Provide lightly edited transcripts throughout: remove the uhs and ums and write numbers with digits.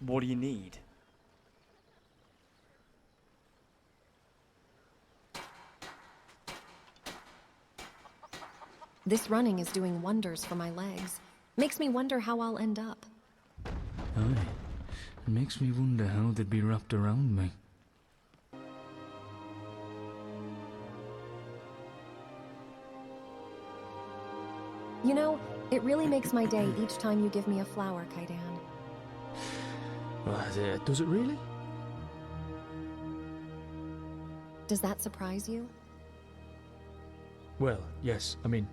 What do you need? This running is doing wonders for my legs. Makes me wonder how I'll end up. Aye. It makes me wonder how they'd be wrapped around me. You know, it really makes my day each time you give me a flower, Kaidan. Does it really? Does that surprise you? Well, yes. I mean,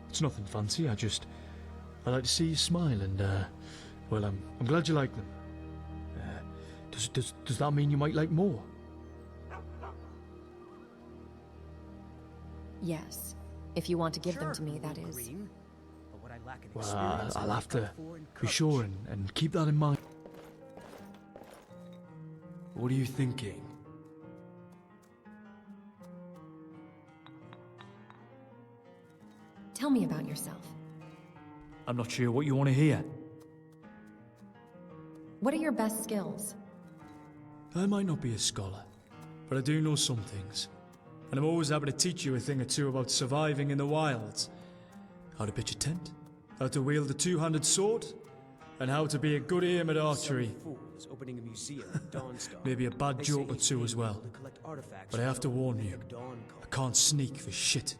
it's nothing fancy. I like to see you smile, and well, I'm glad you like them. Does that mean you might like more? Yes. If you want to give them to me, that is. Well, I'll have to be sure and keep that in mind. What are you thinking? Tell me about yourself. I'm not sure what you want to hear. What are your best skills? I might not be a scholar, but I do know some things. And I'm always happy to teach you a thing or two about surviving in the wilds. How to pitch a tent, how to wield a two-handed sword, and how to be a good aim at archery. Maybe a bad joke or two as well. But I have to warn you, I can't sneak for shit.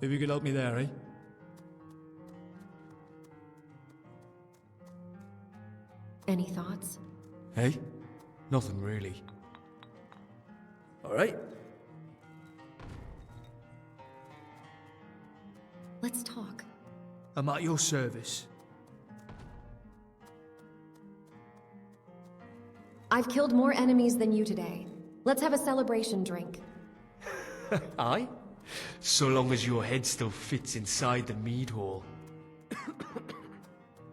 Maybe you could help me there, eh? Any thoughts? Hey? Nothing really. Alright. Let's talk. I'm at your service. I've killed more enemies than you today. Let's have a celebration drink. Aye? So long as your head still fits inside the mead hall.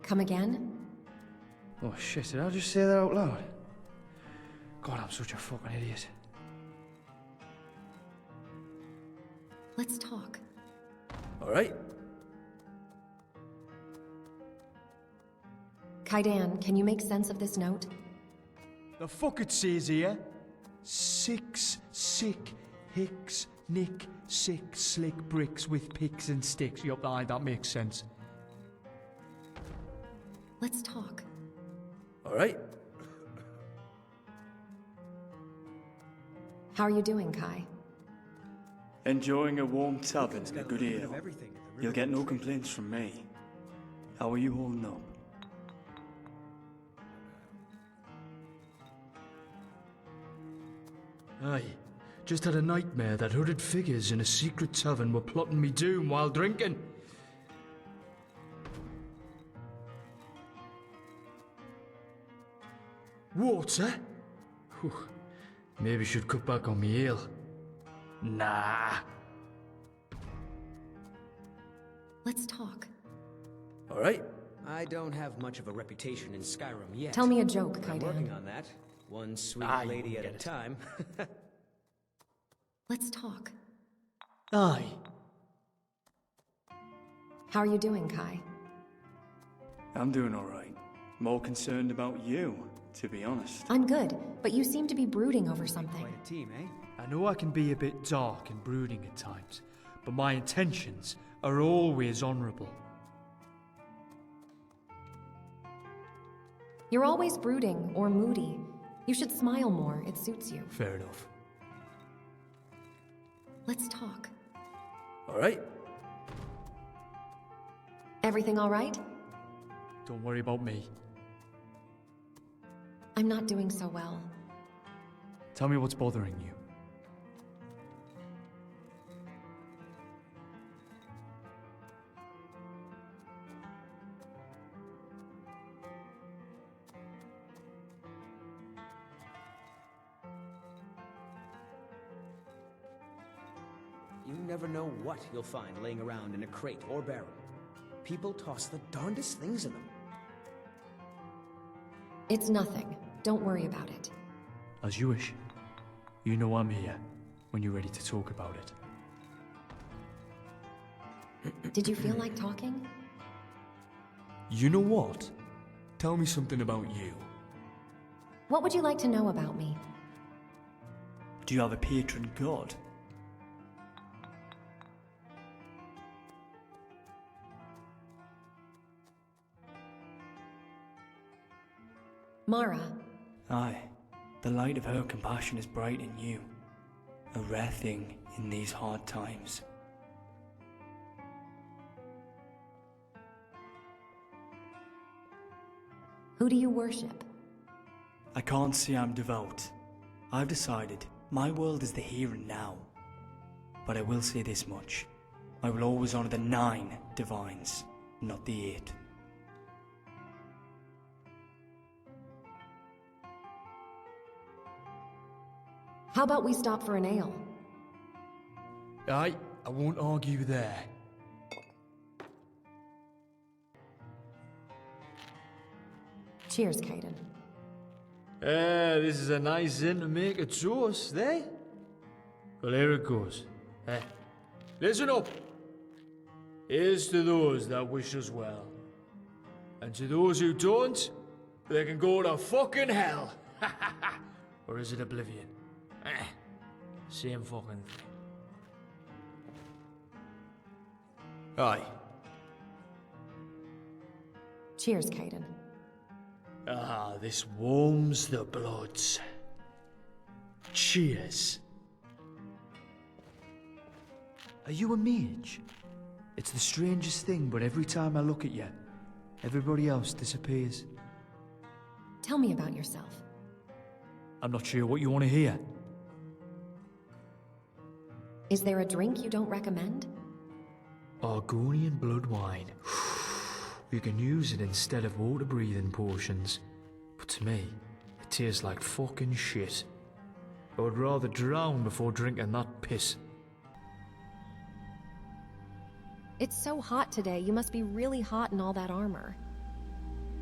Come again? Oh shit, did I just say that out loud? God, I'm such a fucking idiot. Let's talk. Alright. Kaidan, can you make sense of this note? The fuck it says here? Six, sick, hicks, nick, sick, slick bricks with picks and sticks. Yup, aye, that makes sense. Let's talk. Alright. How are you doing, Kai? Enjoying a warm tavern and a good ale. You'll get no complaints from me. How are you holding up? Aye. Just had a nightmare that hooded figures in a secret tavern were plotting me doom while drinking. Water? Whew. Maybe should cut back on me ale. Nah. Let's talk. Alright. I don't have much of a reputation in Skyrim yet. Tell me a joke, I'm working Kaidan. on that. One sweet Ah, you lady won't at a get it. time. Let's talk. Aye. How are you doing, Kai? I'm doing alright. More concerned about you, to be honest. I'm good, but you seem to be brooding over something. Quite a team, eh? I know I can be a bit dark and brooding at times, but my intentions are always honourable. You're always brooding or moody. You should smile more, it suits you. Fair enough. Let's talk. Alright. Everything all right? Don't worry about me. I'm not doing so well. Tell me what's bothering you. You never know what you'll find laying around in a crate or barrel. People toss the darndest things in them. It's nothing. Don't worry about it. As you wish. You know I'm here when you're ready to talk about it. Did you feel like talking? You know what? Tell me something about you. What would you like to know about me? Do you have a patron god? Mara. Aye, the light of her compassion is bright in you. A rare thing in these hard times. Who do you worship? I can't say I'm devout. I've decided my world is the here and now. But I will say this much. I will always honor the 9 divines, not the 8. How about we stop for an ale? Aye, I won't argue there. Cheers, Kaidan. This is a nice inn to make a toast, eh? Well, here it goes. Listen up. Here's to those that wish us well. And to those who don't, they can go to fucking hell. Or is it oblivion? Same fucking thing. Aye. Cheers, Kaidan. Ah, this warms the bloods. Cheers. Are you a mage? It's the strangest thing, but every time I look at you, everybody else disappears. Tell me about yourself. I'm not sure what you want to hear. Is there a drink you don't recommend? Argonian blood wine. You can use it instead of water breathing potions. But to me, it tastes like fucking shit. I would rather drown before drinking that piss. It's so hot today, you must be really hot in all that armor.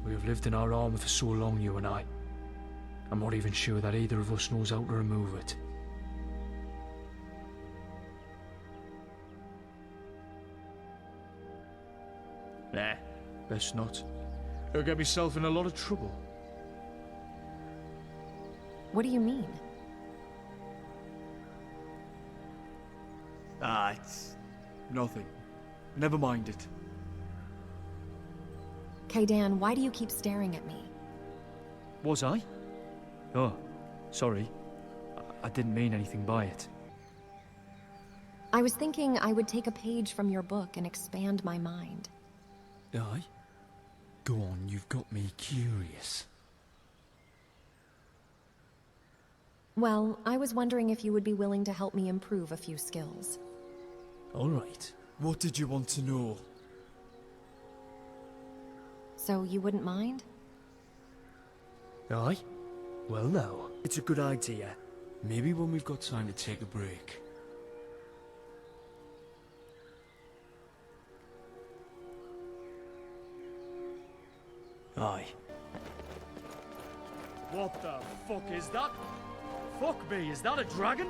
We have lived in our armor for so long, you and I. I'm not even sure that either of us knows how to remove it. Nah, best not. I'll get myself in a lot of trouble. What do you mean? It's nothing. Never mind it. Kaidan, why do you keep staring at me? Was I? Oh, sorry. I didn't mean anything by it. I was thinking I would take a page from your book and expand my mind. Aye? Go on, you've got me curious. Well, I was wondering if you would be willing to help me improve a few skills. All right. What did you want to know? So you wouldn't mind? Aye? Well now, it's a good idea. Maybe when we've got time to take a break. Aye. What the fuck is that? Fuck me, is that a dragon?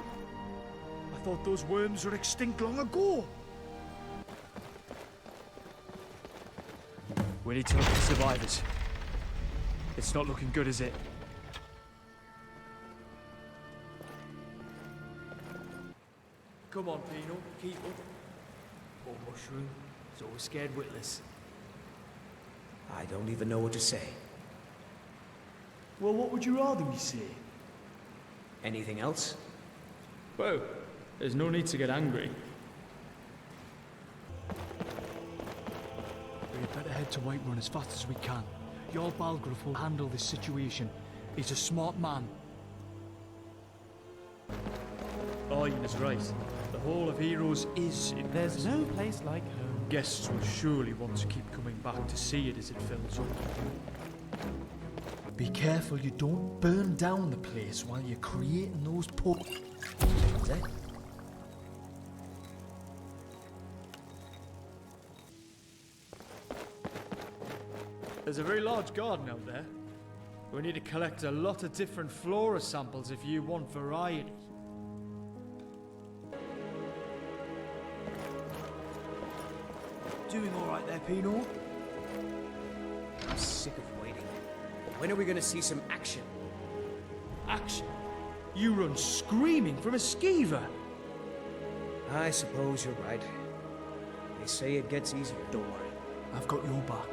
I thought those worms were extinct long ago. We need to look for survivors. It's not looking good, is it? Come on, Pino, keep up. Poor mushroom, he's always scared witless. I don't even know what to say. Well, what would you rather we say? Anything else? Whoa, there's no need to get angry. We'd better head to Whiterun as fast as we can. Your Balgruuf will handle this situation. He's a smart man. Arjen is right. The Hall of Heroes is in There's no place like home. Guests will surely want to keep coming back to see it as it fills up. Be careful you don't burn down the place while you're creating those portals, eh? There's a very large garden out there. We need to collect a lot of different flora samples if you want variety. Doing all right there, Pino? I'm sick of waiting. When are we gonna see some action? action. You run screaming from a skeever. I suppose you're right. They say it gets easier. Don't worry, I've got your back.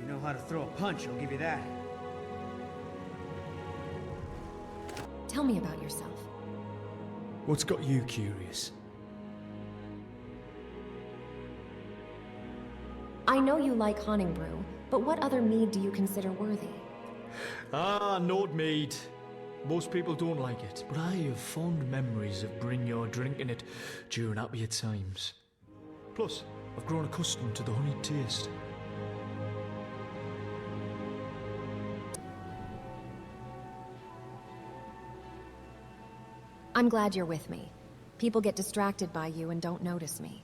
You know how to throw a punch, I'll give you that. Tell me about yourself. What's got you curious? I know you like Haunting Brew, but what other mead do you consider worthy? Ah, not mead. Most people don't like it, but I have fond memories of bring your drink in it during happier times. Plus, I've grown accustomed to the honeyed taste. I'm glad you're with me. People get distracted by you and don't notice me.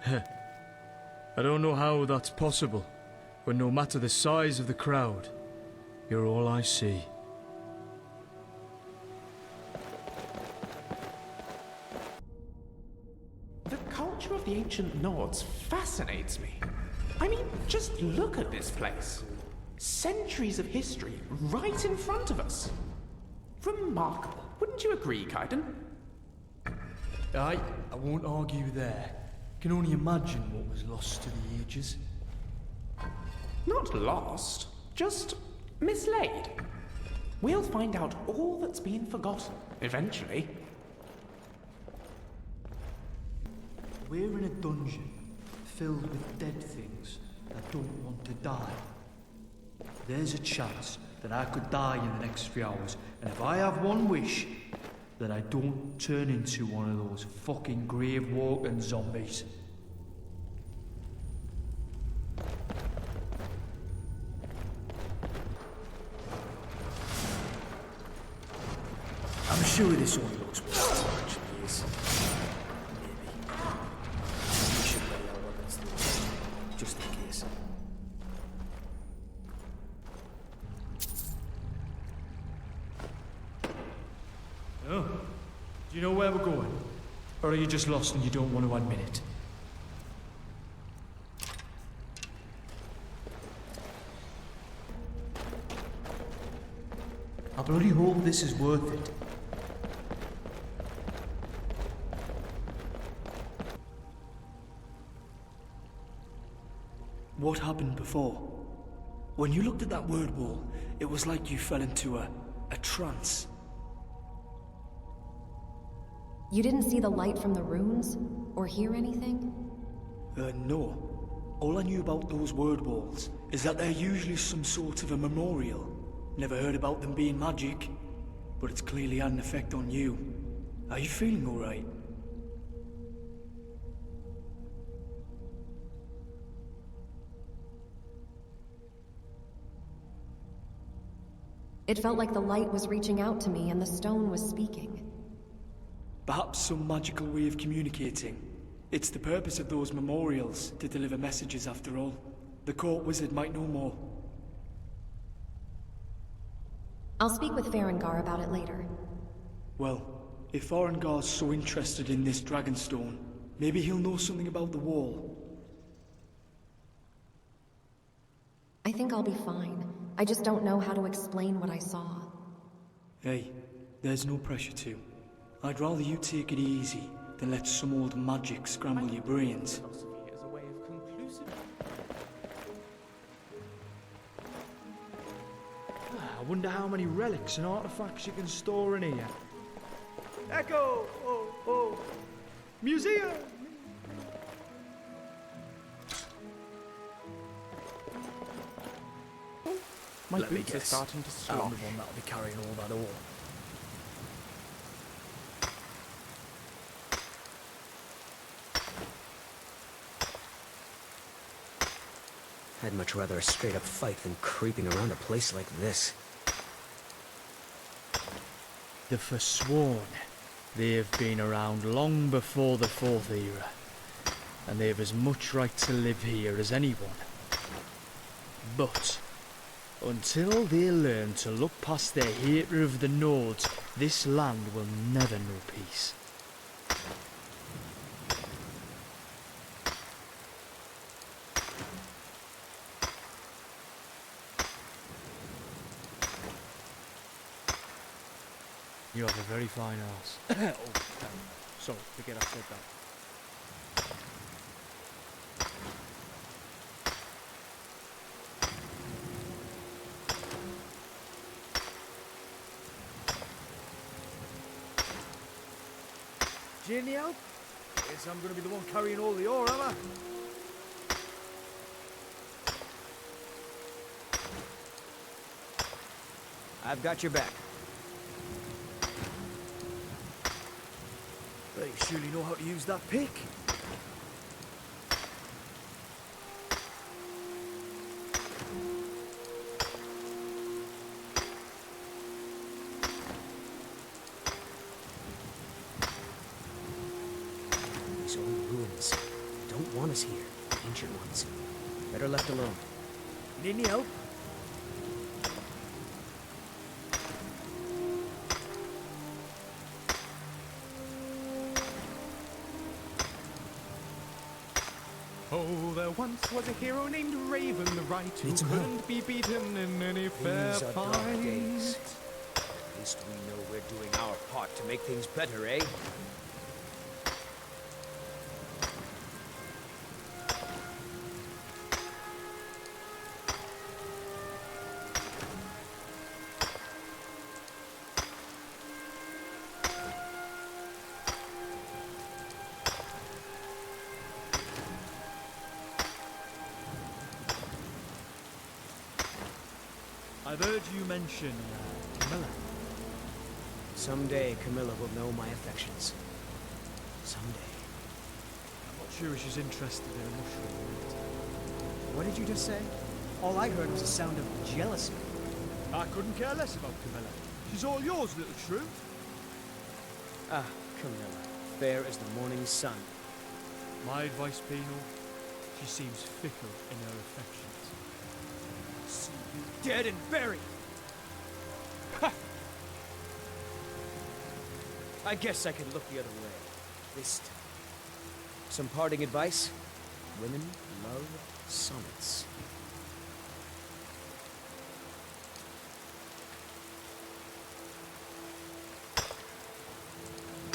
I don't know how that's possible, when no matter the size of the crowd, you're all I see. The culture of the ancient Nords fascinates me. I mean, just look at this place. Centuries of history right in front of us. Remarkable. Wouldn't you agree, Kaidan? I won't argue there. Can only imagine what was lost to the ages. Not lost, just mislaid. We'll find out all that's been forgotten, eventually. We're in a dungeon filled with dead things that don't want to die. There's a chance that I could die in the next few hours, and if I have one wish, that I don't turn into one of those fucking grave-walking zombies. I'm sure this only looks worse than it actually is. Maybe. We should lay our weapons low, just in case. Oh, do you know where we're going? Or are you just lost and you don't want to admit it? I bloody hope this is worth it. What happened before? When you looked at that word wall, it was like you fell into a trance. You didn't see the light from the runes? Or hear anything? No. All I knew about those word walls is that they're usually some sort of a memorial. Never heard about them being magic, but it's clearly had an effect on you. Are you feeling alright? It felt like the light was reaching out to me and the stone was speaking. Perhaps some magical way of communicating. It's the purpose of those memorials, to deliver messages after all. The court wizard might know more. I'll speak with Farengar about it later. Well, if Farengar's so interested in this Dragonstone, maybe he'll know something about the wall. I think I'll be fine. I just don't know how to explain what I saw. Hey, there's no pressure to. I'd rather you take it easy than let some old magic scramble your brains. Philosophy as a way of conclusive... I wonder how many relics and artifacts you can store in here. Echo! Oh! Museum! My Let me boots are guess. starting to I'm swell. the one that'll be carrying all that ore. I'd much rather a straight-up fight than creeping around a place like this. The Forsworn. They have been around long before the Fourth Era, and they have as much right to live here as anyone. But until they learn to look past their hatred of the Nords, this land will never know peace. You have a very fine ass. Sorry, forget I said that. Do you need help? Guess I'm gonna be the one carrying all the ore, am I? I've got your back. They surely know how to use that pick. These old ruins. They don't want us here. Ancient ones. Better left alone. You need any help? Oh, there once was a hero named Raven the Right who Need some help. couldn't be beaten in any fair These are dark fight. days. At least we know we're doing our part to make things better, eh? I've heard you mention Camilla. Someday Camilla will know my affections. Someday. I'm not sure if she's interested in a mushroom. What did you just say? All I heard was a sound of jealousy. I couldn't care less about Camilla. She's all yours, little shrew. Ah, Camilla. Fair as the morning sun. My advice, Pino, she seems fickle in her affections. See you dead and buried! Ha! I guess I can look the other way. This time. Some parting advice? Women love sun.